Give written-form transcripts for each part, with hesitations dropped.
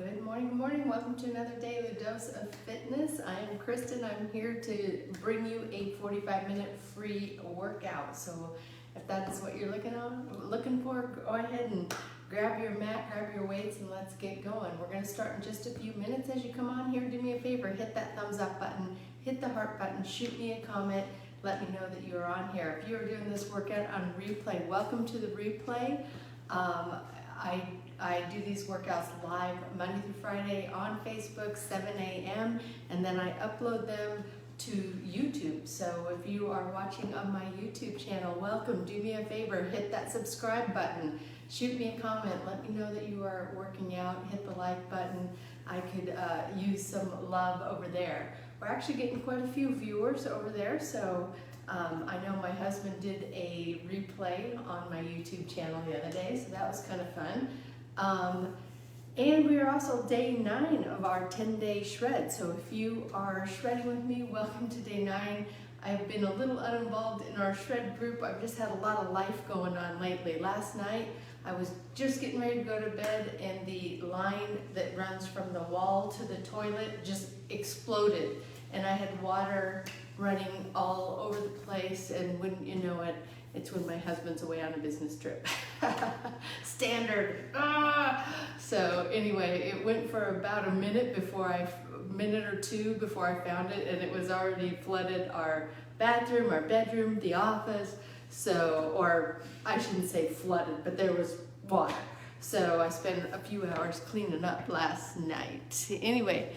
Good morning, good morning. Welcome to another daily dose of fitness. I am Kristen. I'm here to bring you a 45-minute free workout. So if that is what you're looking for, go ahead and grab your mat, grab your weights, and let's get going. We're going to start in just a few minutes. As you come on here, do me a favor, hit that thumbs up button, hit the heart button, shoot me a comment, let me know that you're on here. If you're doing this workout on replay, welcome to the replay. I do these workouts live Monday through Friday on Facebook, 7 a.m. and then I upload them to YouTube. So if you are watching on my YouTube channel, welcome. Do me a favor, hit that subscribe button, shoot me a comment, let me know that you are working out, hit the like button. I could use some love over there. We're actually getting quite a few viewers over there, so I know my husband did a replay on my YouTube channel the other day, so that was kind of fun. And we are also day 9 of our 10-day shred. So if you are shredding with me, welcome to day 9. I've been a little uninvolved in our shred group. I've just had a lot of life going on lately. Last night, I was just getting ready to go to bed and the line that runs from the wall to the toilet just exploded. And I had water running all over the place, and wouldn't you know it, it's when my husband's away on a business trip. Standard. So anyway, it went for about a minute or two before I found it, and it was already flooded our bathroom, our bedroom, the office. So, or I shouldn't say flooded, but there was water. So I spent a few hours cleaning up last night. Anyway,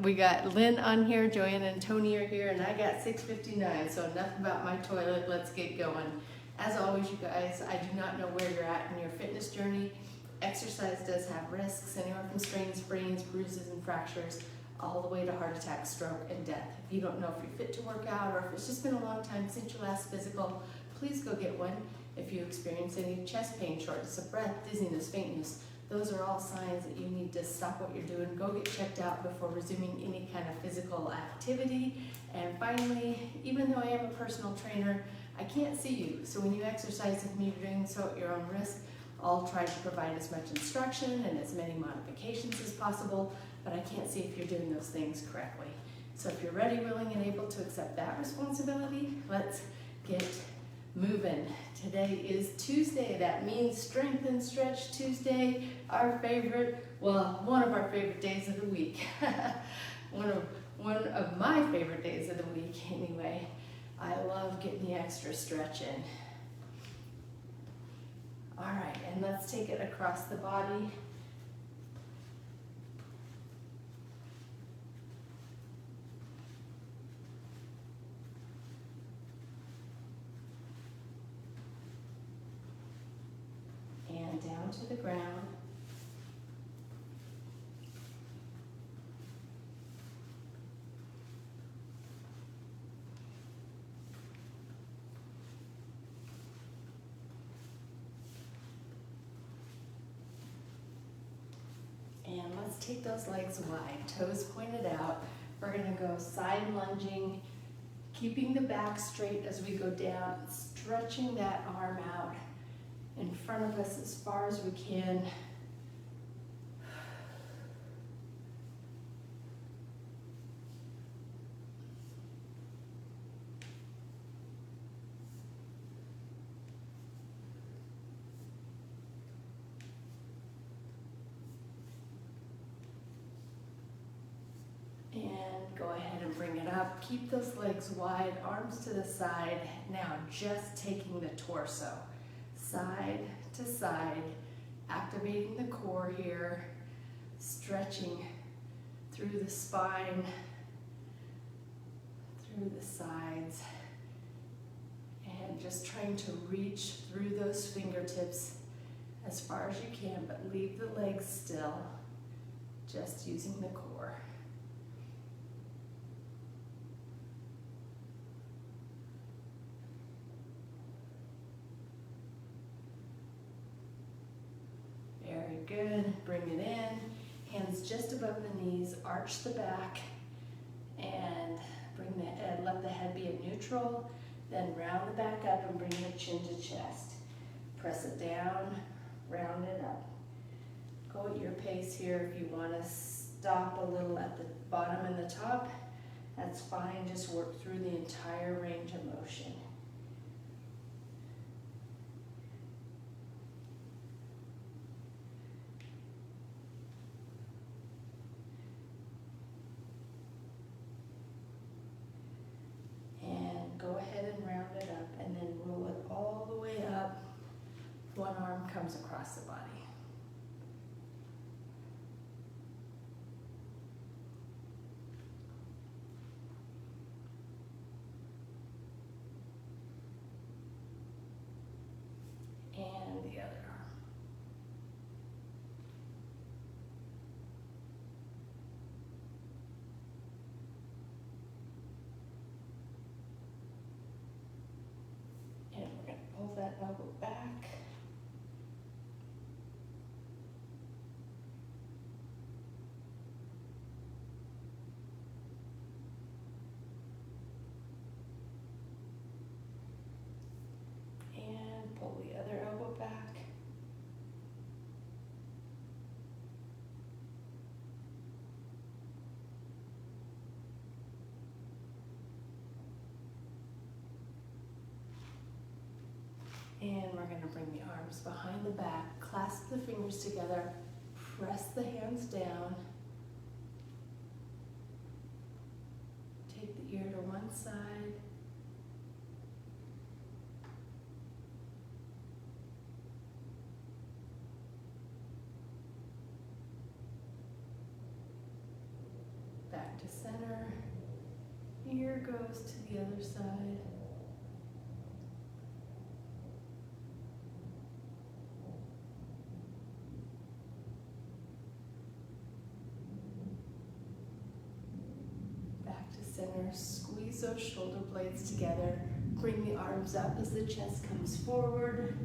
we got Lynn on here, Joanne and Tony are here, and I got 6:59. So enough about my toilet, let's get going. As always, you guys, I do not know where you're at in your fitness journey. Exercise does have risks, anywhere from strains, sprains, bruises, and fractures, all the way to heart attack, stroke, and death. If you don't know if you're fit to work out, or if it's just been a long time since your last physical, please go get one. If you experience any chest pain, shortness of breath, dizziness, faintness, those are all signs that you need to stop what you're doing, go get checked out before resuming any kind of physical activity. And finally, even though I am a personal trainer, I can't see you. So when you exercise with me, you're doing so at your own risk. I'll try to provide as much instruction and as many modifications as possible, but I can't see if you're doing those things correctly. So if you're ready, willing, and able to accept that responsibility, let's get moving. Today is Tuesday. That means Strength and Stretch Tuesday, our favorite, well, one of our favorite days of the week. one of my favorite days of the week anyway. I love getting the extra stretch in. All right, and let's take it across the body. And down to the ground. And let's take those legs wide, toes pointed out. We're gonna go side lunging, keeping the back straight as we go down, stretching that arm out in front of us as far as we can. And go ahead and bring it up. Keep those legs wide, arms to the side. Now just taking the torso. Side to side, activating the core here, stretching through the spine, through the sides, and just trying to reach through those fingertips as far as you can, but leave the legs still, just using the core. Very good. Bring it in. Hands just above the knees. Arch the back. And bring the head, let the head be at neutral. Then round the back up and bring the chin to chest. Press it down. Round it up. Go at your pace here. If you want to stop a little at the bottom and the top, that's fine. Just work through the entire range of motion. And go ahead and round it up and then roll it all the way up. One arm comes across the body. And the other arm. And we're going to pull that elbow back. And pull the other elbow back. And we're going to bring the arms behind the back, clasp the fingers together, press the hands down. Take the ear to one side. Back to center. Ear goes to the other side. Center, squeeze those shoulder blades together, bring the arms up as the chest comes forward.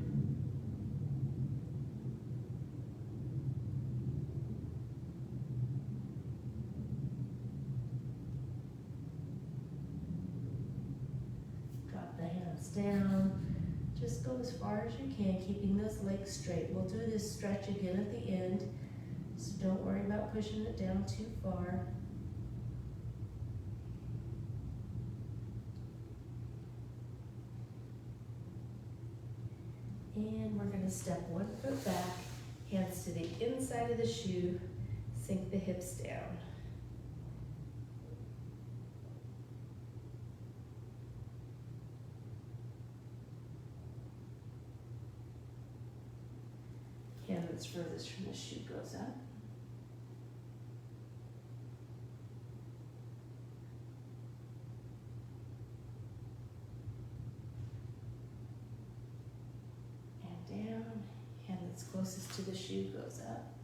Drop the hands down, just go as far as you can, keeping those legs straight. We'll do this stretch again at the end, so don't worry about pushing it down too far. And we're going to step one foot back, hands to the inside of the shoe, sink the hips down. Hand that's furthest from the shoe goes up. Down, hand that's closest to the shoe goes up.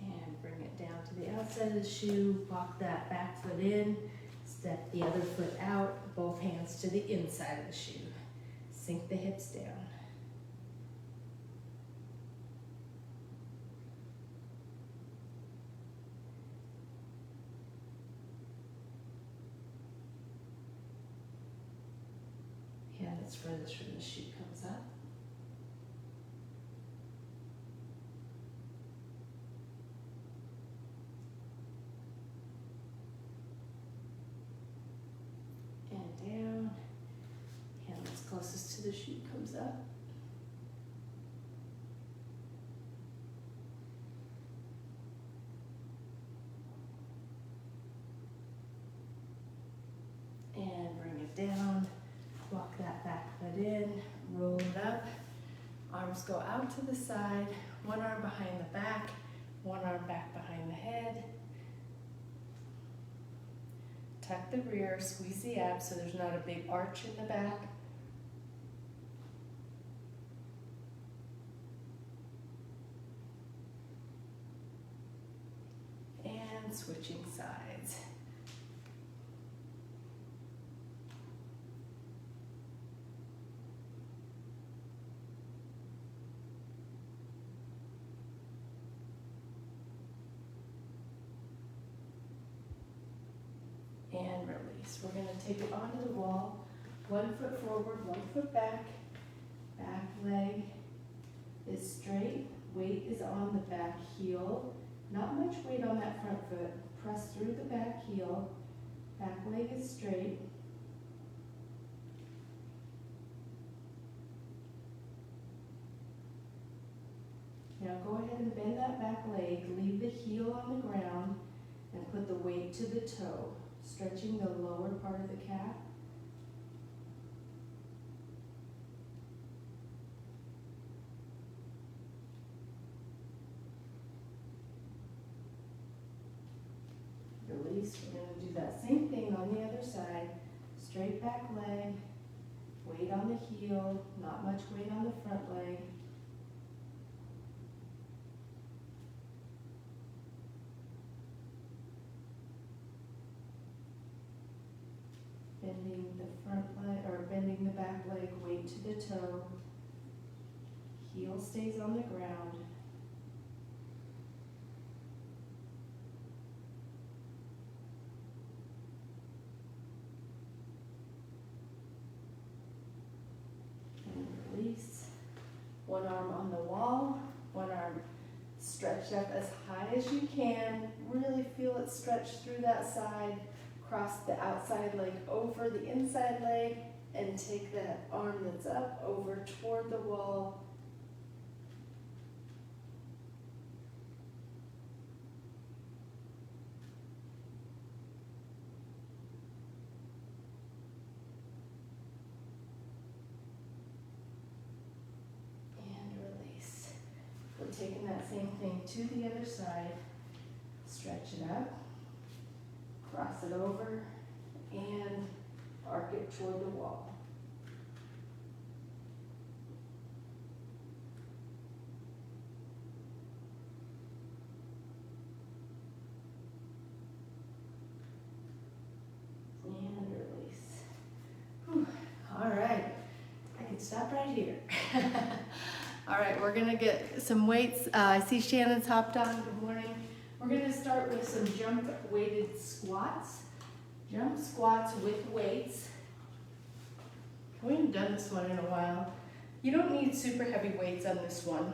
And bring it down to the outside of the shoe, walk that back foot in, step the other foot out, both hands to the inside of the shoe. Sink the hips down. Hand that's furthest from the shoe comes up. And down. Hand that's closest to the shoe comes up. And bring it down. Walk that back foot in, roll it up, arms go out to the side, one arm behind the back, one arm back behind the head. Tuck the rear, squeeze the abs so there's not a big arch in the back. And switching sides. And release. We're take it onto the wall, 1 foot forward, 1 foot back. Back leg is straight, weight is on the back heel. Not much weight on that front foot. Press through the back heel. Back leg is straight. Now go ahead and bend that back leg, leave the heel on the ground, and put the weight to the toe, stretching the lower part of the calf. Release. We're going to do that same thing on the other side. Straight back leg, weight on the heel, not much weight on the front leg. Bending the front leg, or bending the back leg, weight to the toe. Heel stays on the ground. And release. One arm on the wall, one arm stretched up as high as you can. Really feel it stretch through that side. Cross the outside leg over the inside leg and take that arm that's up over toward the wall. And release. We're taking that same thing to the other side. Stretch it up. Cross it over and arc it toward the wall. And release. Whew. All right, I can stop right here. All right, we're gonna get some weights. I see Shannon's hopped on. Good morning. We're going to start with some jump weighted squats. Jump squats with weights. We haven't done this one in a while. You don't need super heavy weights on this one.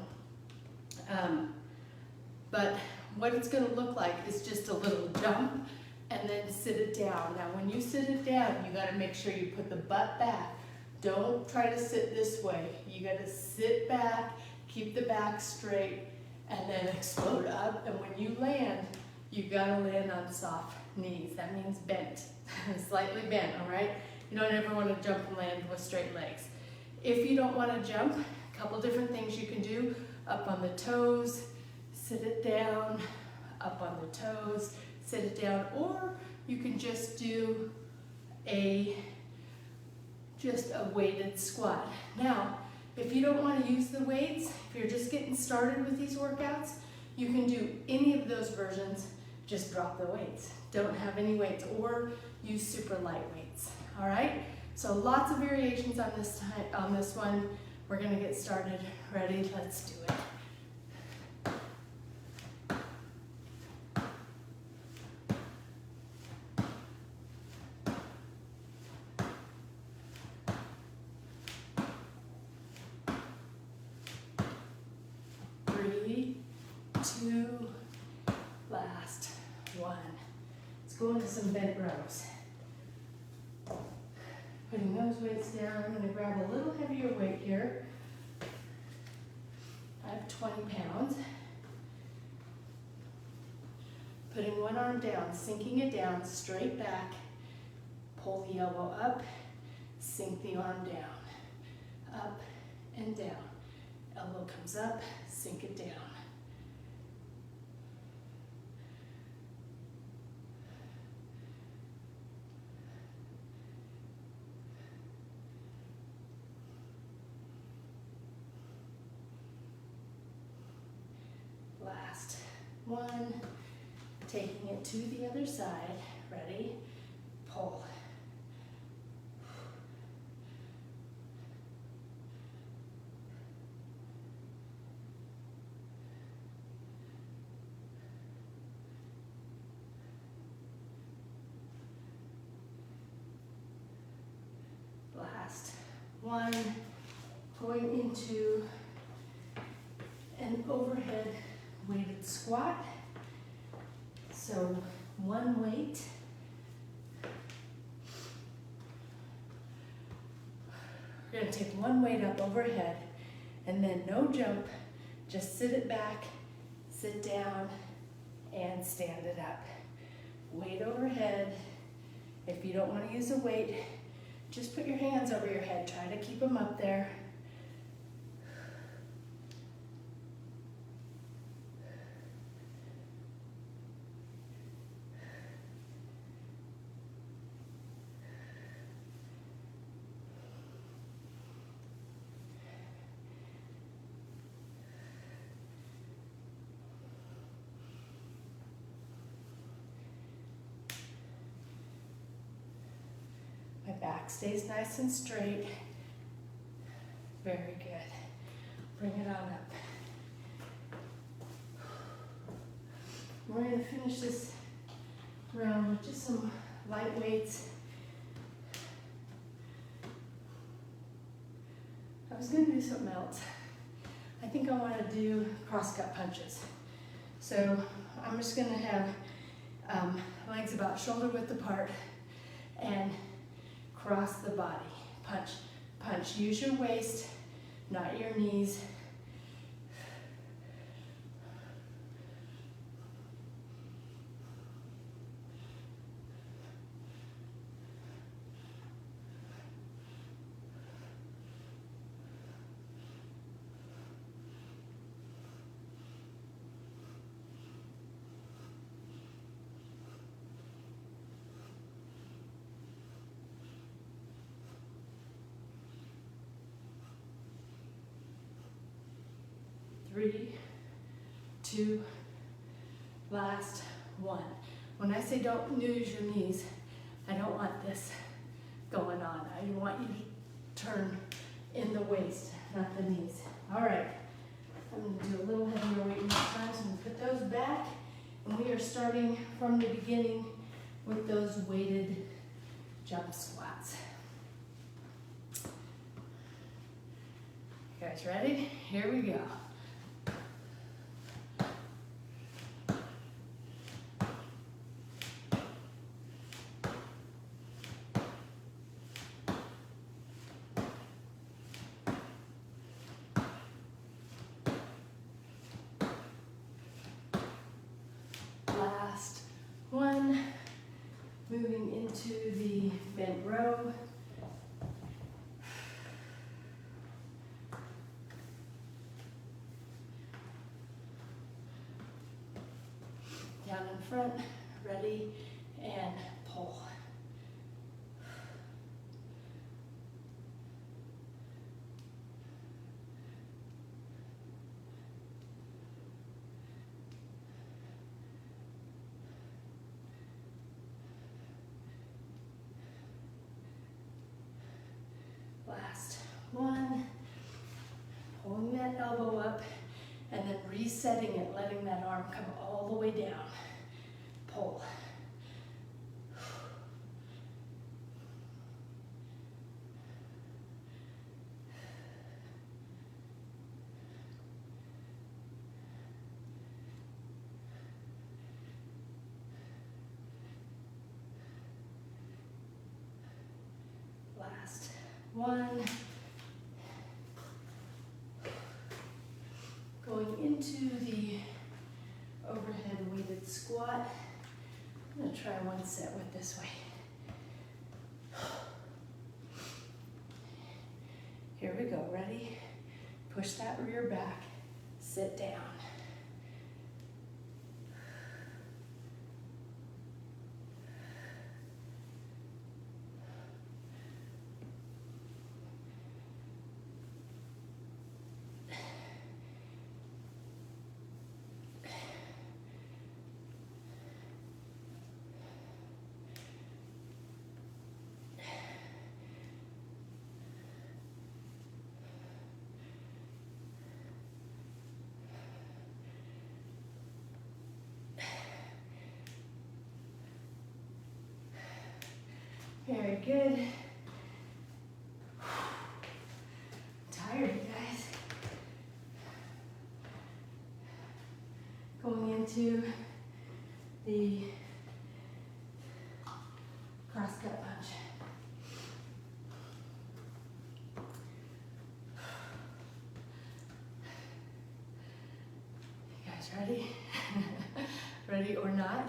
But what it's going to look like is just a little jump and then sit it down. Now when you sit it down, you got to make sure you put the butt back. Don't try to sit this way. You got to sit back, keep the back straight, and then explode up. And when you land, you gotta land on soft knees. That means bent, slightly bent, all right? You don't ever wanna jump and land with straight legs. If you don't wanna jump, a couple different things you can do. Up on the toes, sit it down, up on the toes, sit it down, or you can just do just a weighted squat. Now, if you don't want to use the weights, if you're just getting started with these workouts, you can do any of those versions, just drop the weights. Don't have any weights or use super light weights, all right? So lots of variations on this one. We're gonna get started. Ready? Let's do it. Last one. Let's go into some bent rows. Putting those weights down, I'm going to grab a little heavier weight here. I have 20 pounds. Putting one arm down, sinking it down, straight back. Pull the elbow up, sink the arm down. Up and down. Elbow comes up, sink it down. Last one, taking it to the other side. Ready? Pull. one, going into an overhead weighted squat. So one weight. We're gonna take one weight up overhead and then no jump, just sit it back, sit down, and stand it up. Weight overhead. If you don't want to use a weight, just put your hands over your head. Try to keep them up there. My back stays nice and straight. Very good. Bring it on up. We're going to finish this round with just some light weights. I was going to do something else. I think I want to do cross-cut punches. So I'm just going to have legs about shoulder width apart and cross the body. Punch, punch. Use your waist, not your knees. Three, two, last one. When I say don't use your knees, I don't want this going on. I want you to turn in the waist, not the knees. All right, I'm going to do a little heavier weight this time, so I'm going to put those back, and we are starting from the beginning with those weighted jump squats. You guys ready? Here we go. Last one, moving into the bent row. Down in front, ready, and pull. Last one, pulling that elbow up and then resetting it, letting that arm come all the way down. Pull. Last one. Going into the overhead weighted squat. I'm going to try one set with this way. Here we go. Ready? Push that rear back. Sit down. Very good. into the cross cut punch. You guys ready? Ready or not?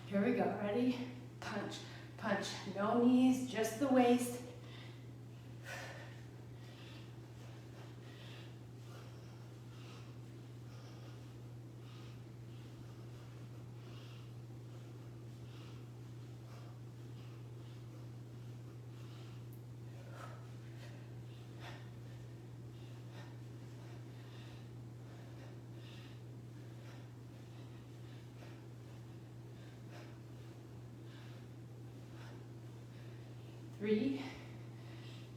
Here we go. Ready? Punch, punch. No knees, just the waist. Three,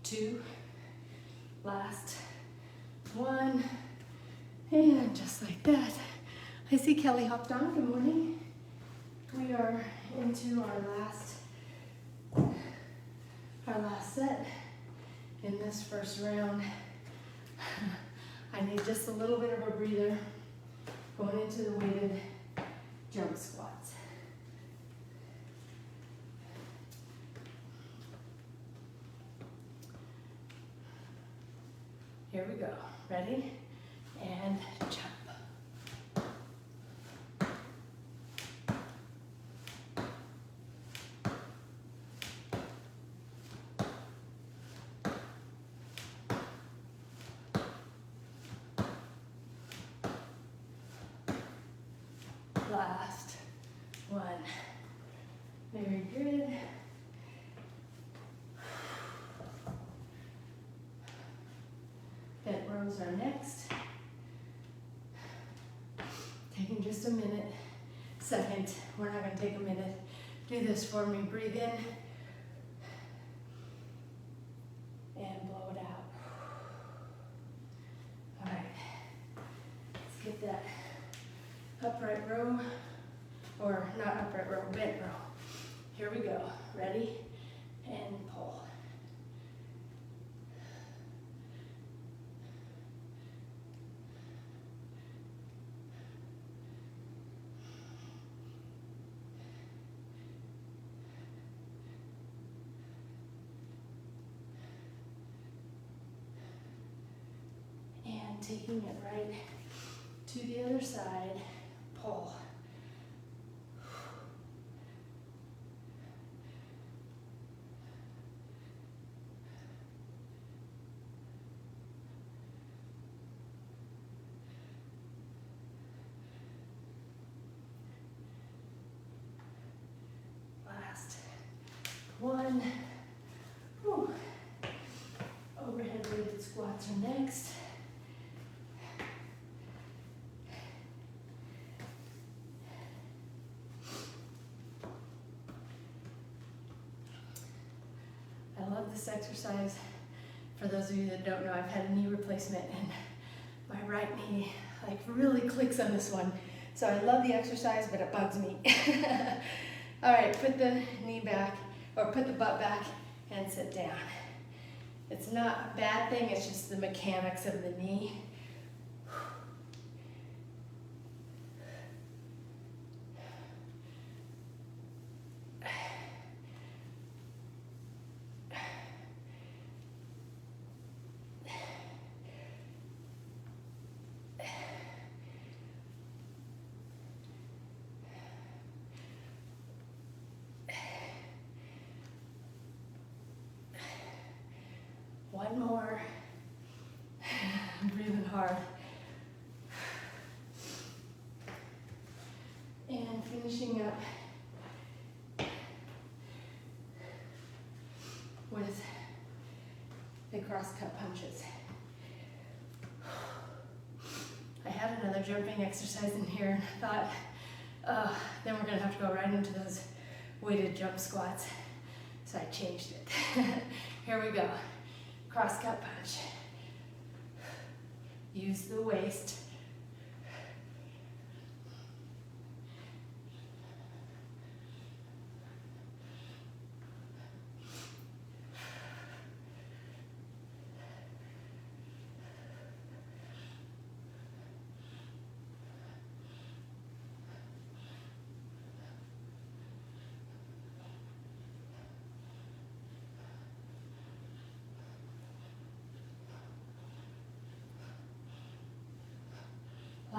two, last one, and just like that. I see Kelly hopped on. Good morning. We are into our last set in this first round. I need just a little bit of a breather going into the weighted jump squats. Here we go. Ready? And jump. Last one. Very good. Bent rows are next. Taking just a minute, second. We're not going to take a minute. Do this for me. Breathe in and blow it out. All right. Let's get that upright row, or not upright row, bent row. Here we go. Ready? And pull. Taking it right to the other side, pull. Last one. Whew. Overhead weighted squats are next. I love this exercise. For those of you that don't know, I've had a knee replacement and my right knee like really clicks on this one. So I love the exercise, but it bugs me. All right, put the knee back, or put the butt back and sit down. It's not a bad thing, it's just the mechanics of the knee. One more. I'm breathing hard. And finishing up with the cross-cut punches. I had another jumping exercise in here and I thought, then we're gonna have to go right into those weighted jump squats. So I changed it. Here we go. Cross-cut punch. Use the waist.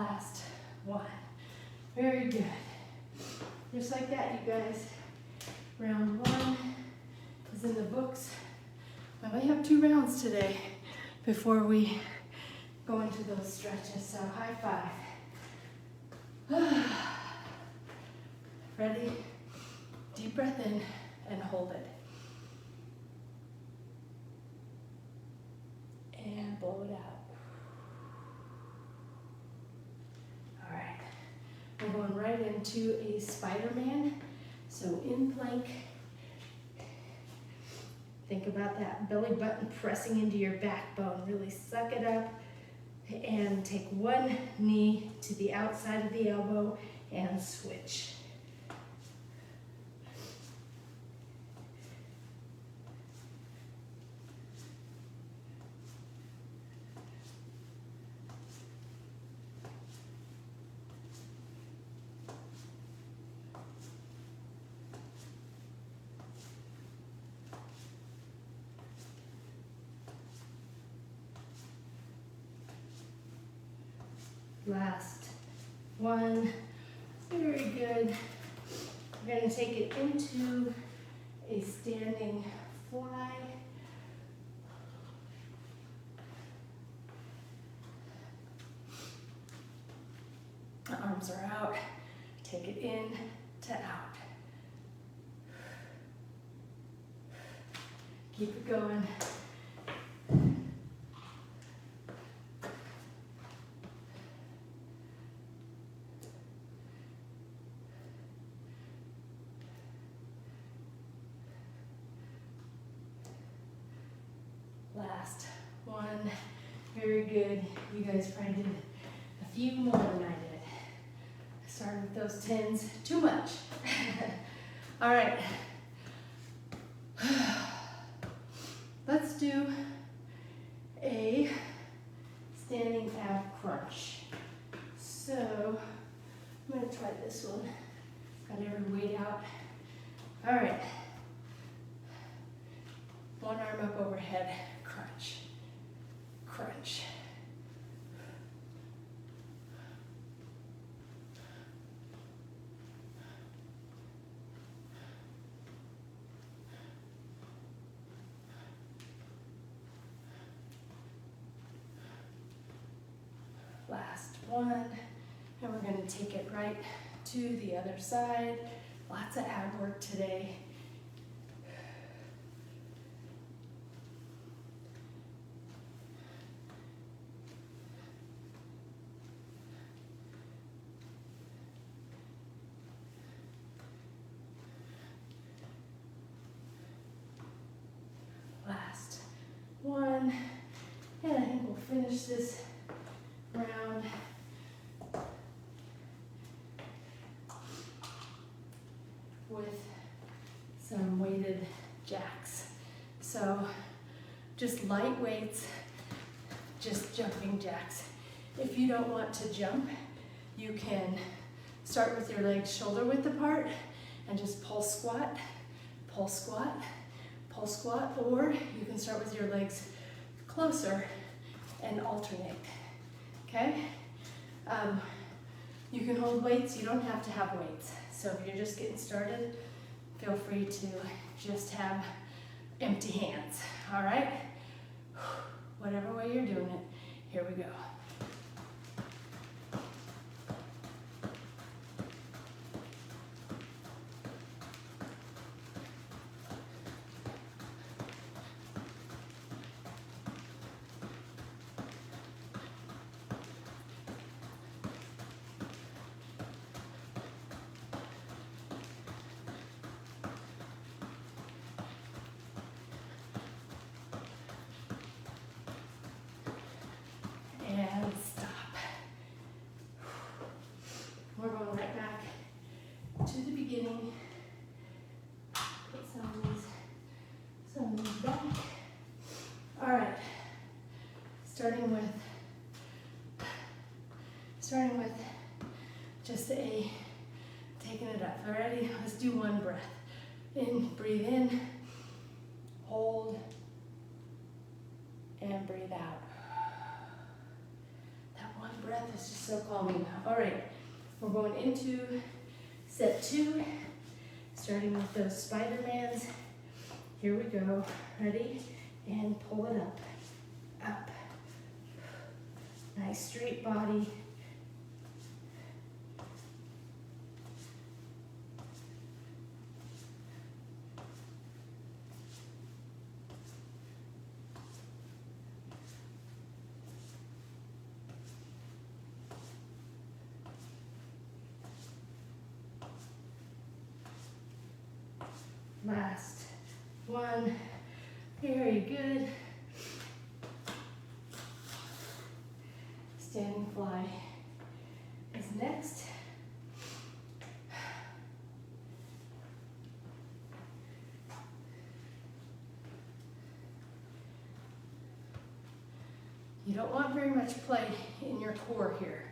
Last one. Very good. Just like that, you guys. Round one is in the books. I only have 2 rounds today before we go into those stretches, so high five. Ready? Deep breath in and hold it. And blow it out. All right. We're going right into a Spider-Man. So in plank, think about that belly button pressing into your backbone. Really suck it up and take one knee to the outside of the elbow and switch. Last one. Very good. We're going to take it into a standing fly. The arms are out. Take it in to out. Keep it going. Last one. Very good. You guys probably did a few more than I did. I started with those 10s. Too much. All right. Let's do a standing ab crunch. So I'm going to try this one. Got every weight out. All right. One arm up overhead. Crunch, crunch. Last one, and we're going to take it right to the other side. Lots of ab work today. Last one, and I think we'll finish this round with some weighted jacks. So just light weights, just jumping jacks. If you don't want to jump, you can start with your legs shoulder width apart and just pulse squat, pulse squat, pulse squat, or you can start with your legs closer and alternate, okay? You can hold weights, you don't have to have weights. So if you're just getting started, feel free to just have empty hands, all right? Whatever way you're doing it, here we go. And stop. We're going right back to the beginning. Put some of these back. All right. Starting with just taking it up. All righty, let's do one breath. In, breathe in, hold, and breathe out. That one breath is just So calming. All right, we're going into set 2, starting with those Spider-Mans. Here we go. Ready? And pull it up, up. Nice straight body. Last one. Very good. Standing fly is next. You don't want very much play in your core here.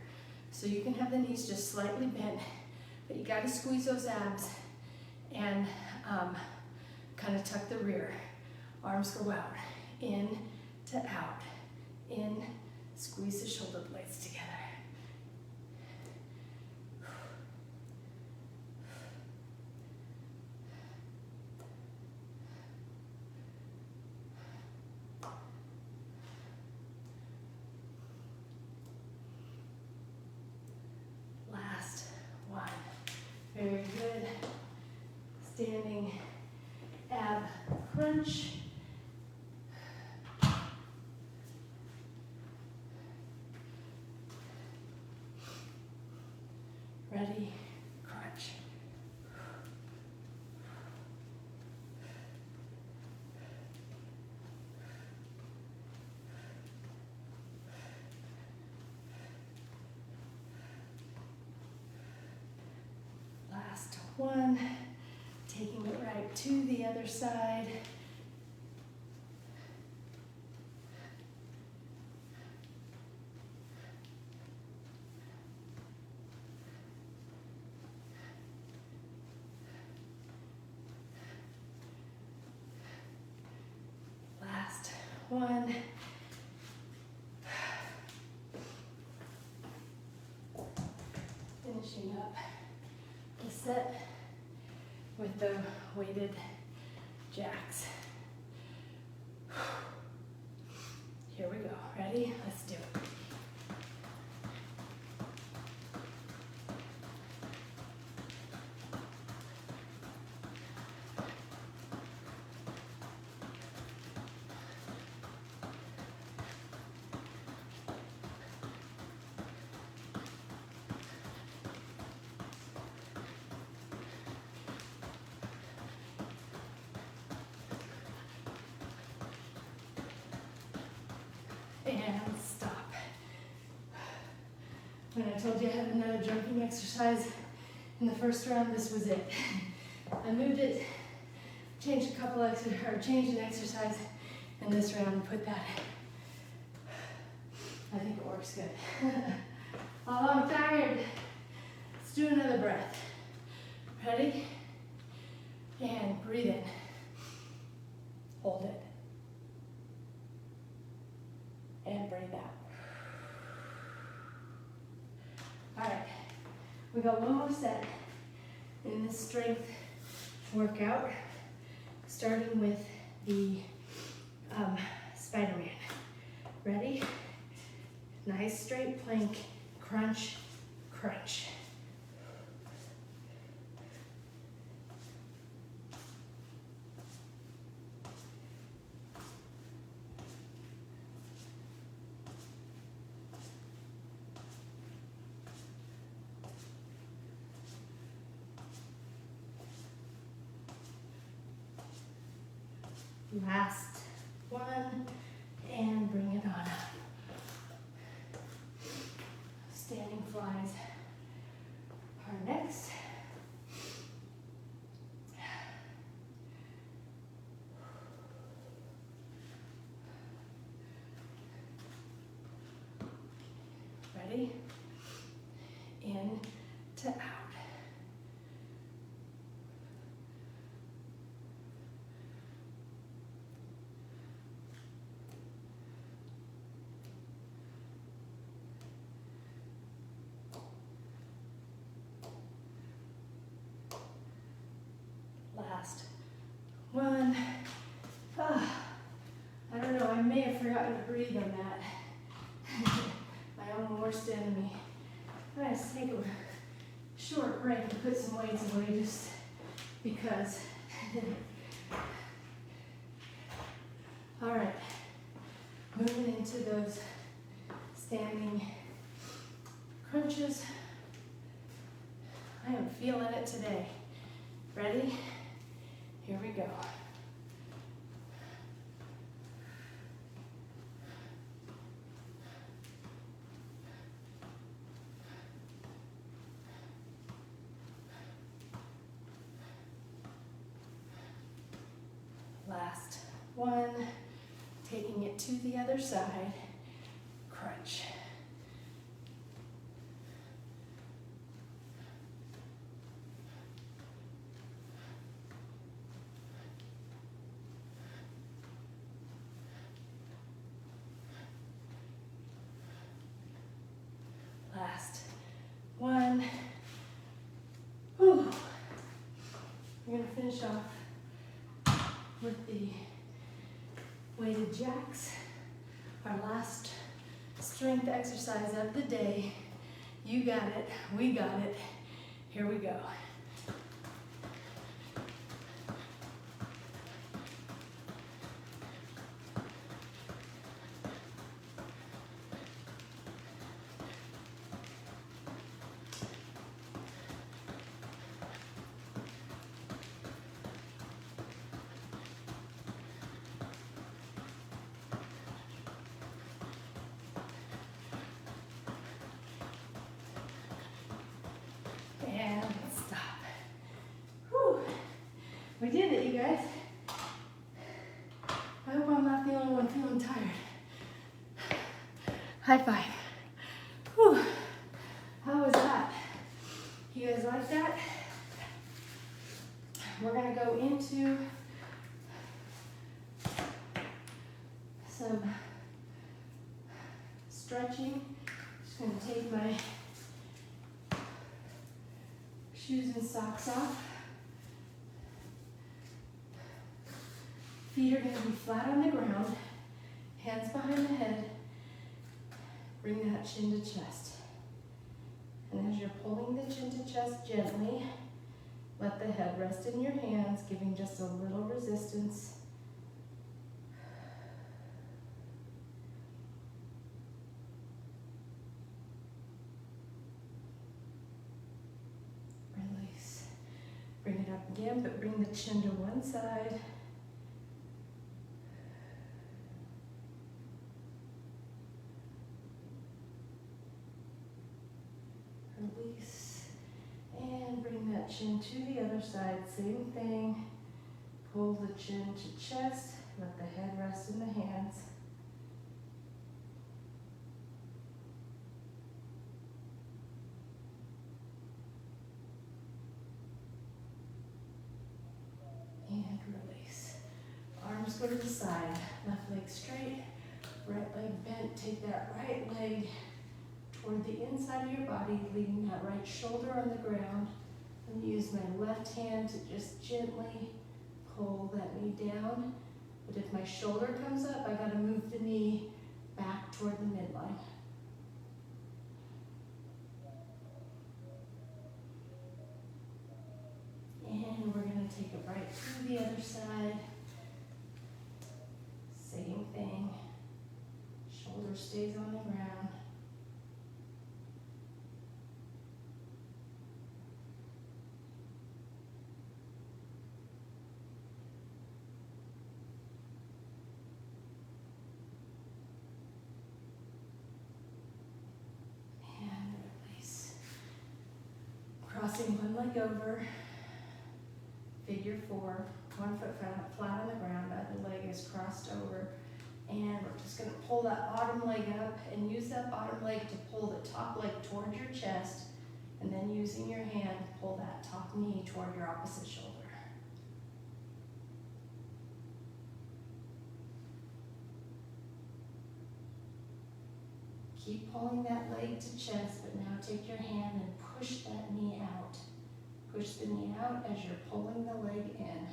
So you can have the knees just slightly bent, but you gotta squeeze those abs and kind of tuck the rear. Arms go out, in to out, in, squeeze the shoulder blades together. Last one. Very good. Standing ab crunch. Ready, crunch. Last one. Taking it right to the other side. Last one. Finishing up the set with the weighted jacks. Here we go. Ready? Let's do it. And stop. When I told you I had another jumping exercise in the first round, this was it. I moved it, changed an exercise in this round and put that in. I think it works good. Oh, I'm tired. Let's do another breath. Ready? And breathe in. Hold it. And breathe out. All right, we got one more set in this strength workout, starting with the Spider-Man. Ready? Nice straight plank, crunch, crunch. Last one, and bring it on up. Standing flies are next. Ready? In to out. forgotten to breathe on that. My own worst enemy. I'm going to take a short break and put some weights away just because. All right, moving into those standing crunches. I am feeling it today. Ready? Here we go. Last one, taking it to the other side, crunch. Last one. Whew. We're gonna finish off with the weighted jacks, our last strength exercise of the day. You got it, we got it. Here we go. And stop. Whew. We did it, you guys. I hope I'm not the only one feeling tired. High five. Whew. How was that? You guys like that? We're gonna go into some stretching. Just gonna take my shoes and socks off. Feet are going to be flat on the ground, hands behind the head. Bring that chin to chest. And as you're pulling the chin to chest gently, let the head rest in your hands, giving just a little resistance. Release. Bring it up again, but bring the chin to one side. Release. And bring that chin to the other side. Same thing. Pull the chin to chest. Let the head rest in the hands. And release. Arms go to the side. Left leg straight. Right leg bent. Take that right leg toward the inside of your body, leaving that right shoulder on the ground. And use my left hand to just gently pull that knee down. But if my shoulder comes up, I gotta move the knee back toward the midline. And we're gonna take it right to the other side. Same thing. Shoulder stays on the ground. Crossing one leg over, figure four, 1 foot flat on the ground, other leg is crossed over, and we're just gonna pull that bottom leg up and use that bottom leg to pull the top leg toward your chest, and then using your hand, pull that top knee toward your opposite shoulder. Keep pulling that leg to chest, but now take your hand and push that knee out. Push the knee out as you're pulling the leg in.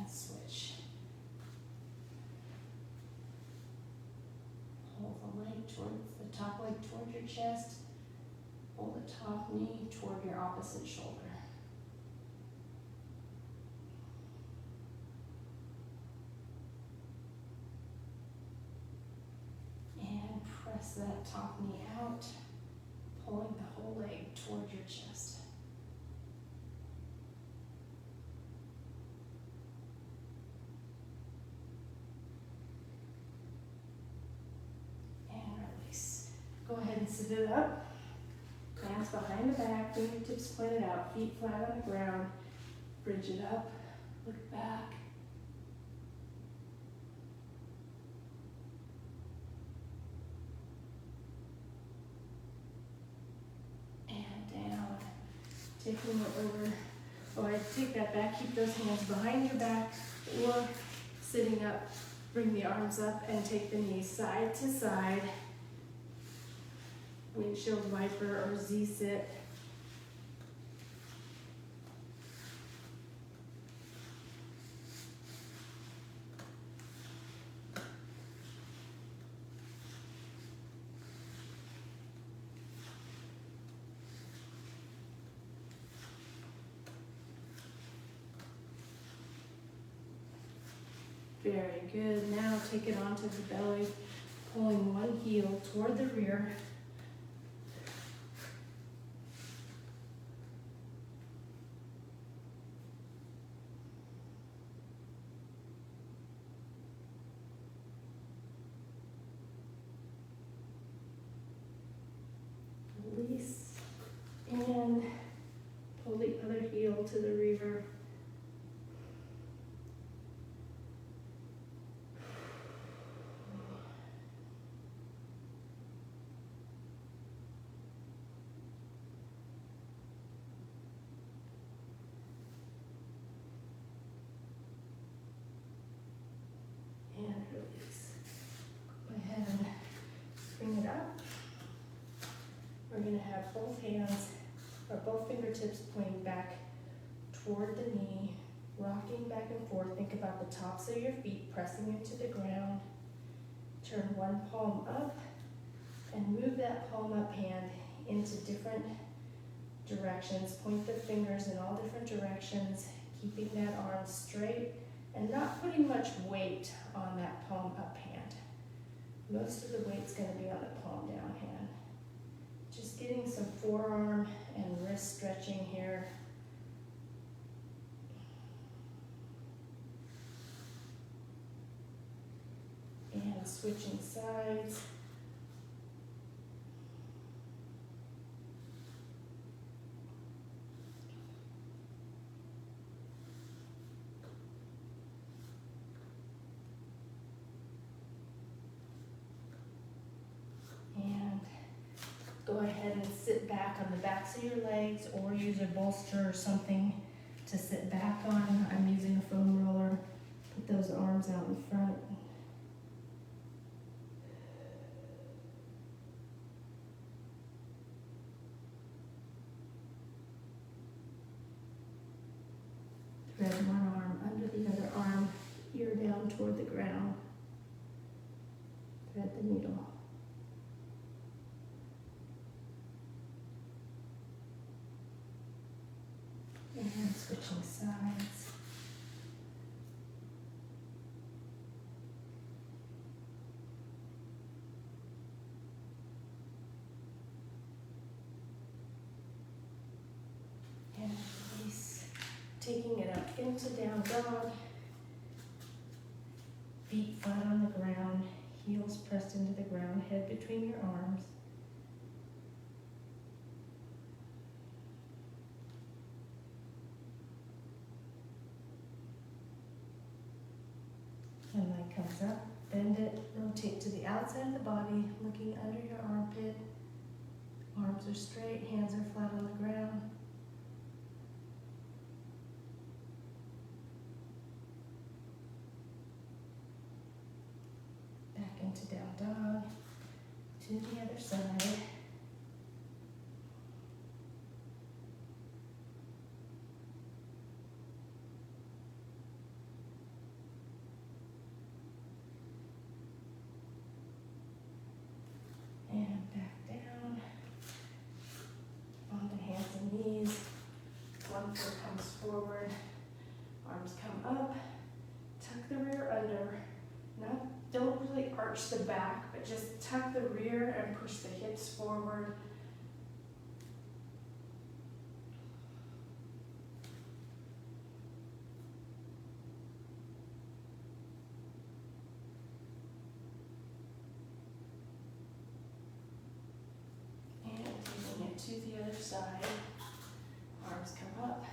And switch. Hold the leg towards the top leg toward your chest. Pull the top knee toward your opposite shoulder. And press that top knee out, pulling the whole leg toward your chest. And release. Go ahead and sit it up. Hands behind the back, fingertips pointed out, feet flat on the ground. Bridge it up, look back. And down. Taking it over. Go ahead, take that back, keep those hands behind your back, or sitting up, bring the arms up and take the knees side to side. Windshield wiper or Z-sit. Very good. Now take it onto the belly, pulling one heel toward the rear. Release and pull the other heel to the rear. And release. Go ahead and bring it up. We're going to have both hands or both fingertips pointing back toward the knee, rocking back and forth. Think about the tops of your feet pressing into the ground. Turn one palm up and move that palm up hand into different directions. Point the fingers in all different directions, keeping that arm straight and not putting much weight on that palm up hand. Most of the weight's going to be on the palm down hand. Just getting some forearm and wrist stretching here. And switching sides. Go ahead and sit back on the backs of your legs or use a bolster or something to sit back on. I'm using a foam roller. Put those arms out in front. Thread one arm under the other arm, ear down toward the ground. Thread the needle. And switching sides. And release. Taking it up into down dog. Feet flat on the ground, heels pressed into the ground, head between your arms. And leg comes up, bend it, rotate to the outside of the body, looking under your armpit. Arms are straight, hands are flat on the ground. Back into down dog, to the other side. arch the back, but just tuck the rear and push the hips forward. And taking it to the other side. Arms come up.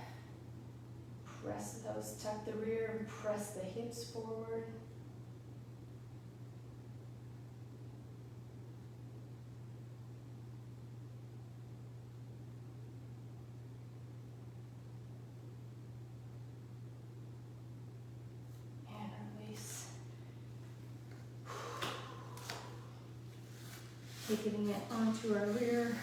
Press those, tuck the rear and press the hips forward. And release. Taking it onto our rear.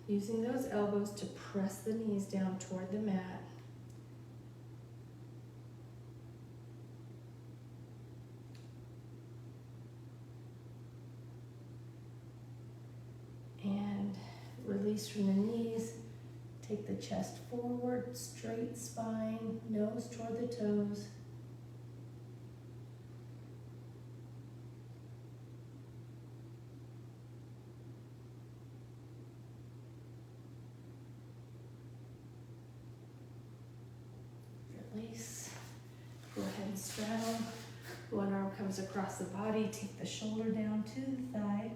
Using those elbows to press the knees down toward the mat. And release from the knees. Take the chest forward, straight spine, nose toward the toes. Release. Go ahead and straddle. One arm comes across the body. Take the shoulder down to the thigh.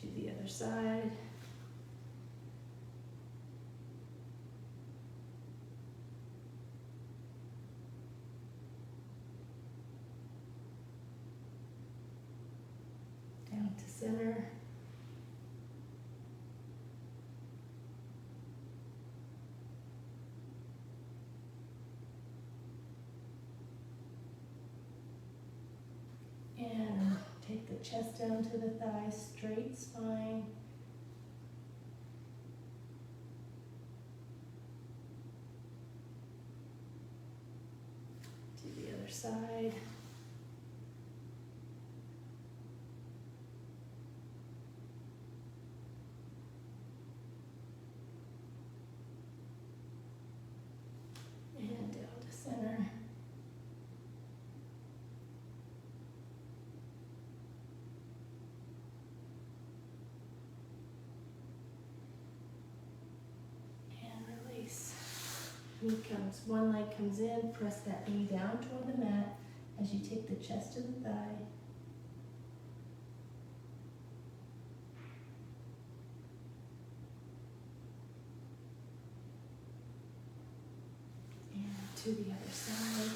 To the other side. Down to center. And take the chest down to the thighs, straight spine. To the other side. And down to center. Knee comes, one leg comes in, press that knee down toward the mat as you take the chest to the thigh. And to the other side.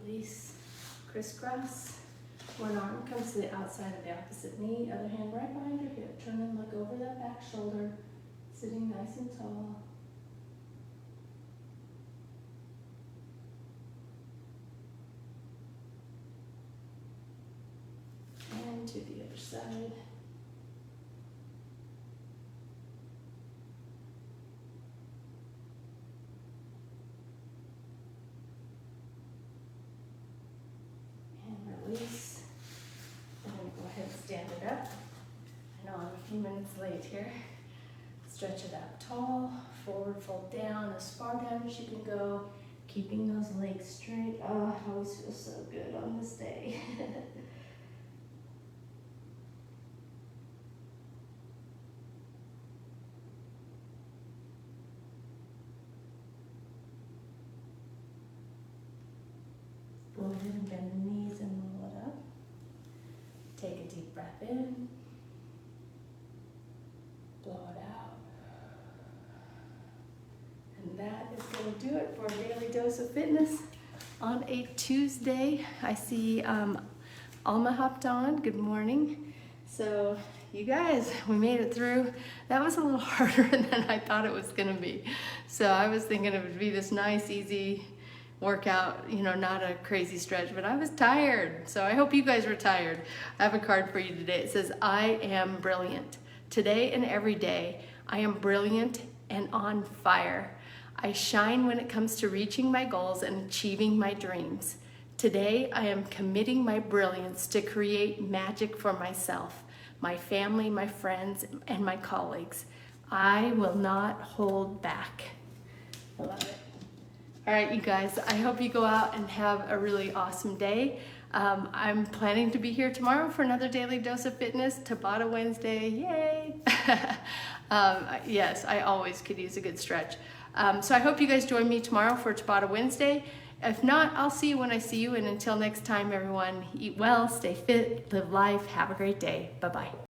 Release, crisscross. One arm comes to the outside of the opposite knee, other hand right behind your hip. Turn and look over that back shoulder, sitting nice and tall. And to the other side. Release. And then go ahead and stand it up. I know I'm a few minutes late here. Stretch it out tall, forward fold down as far down as you can go, keeping those legs straight. Oh, I always feel so good on this day. Go ahead and bend the knees and roll it up. Take a deep breath in. Blow it out. And that is going to do it for a daily dose of fitness on a Tuesday. I see Alma hopped on. Good morning. So you guys, we made it through. That was a little harder than I thought it was going to be. So I was thinking it would be this nice, easy workout, you know, not a crazy stretch, but I was tired. So I hope you guys were tired. I have a card for you today. It says, I am brilliant. Today and every day, I am brilliant and on fire. I shine when it comes to reaching my goals and achieving my dreams. Today, I am committing my brilliance to create magic for myself, my family, my friends, and my colleagues. I will not hold back. I love it. All right, you guys, I hope you go out and have a really awesome day. I'm planning to be here tomorrow for another Daily Dose of Fitness, Tabata Wednesday, yay! Yes, I always could use a good stretch. So I hope you guys join me tomorrow for Tabata Wednesday. If not, I'll see you when I see you. And until next time, everyone, eat well, stay fit, live life, have a great day. Bye-bye.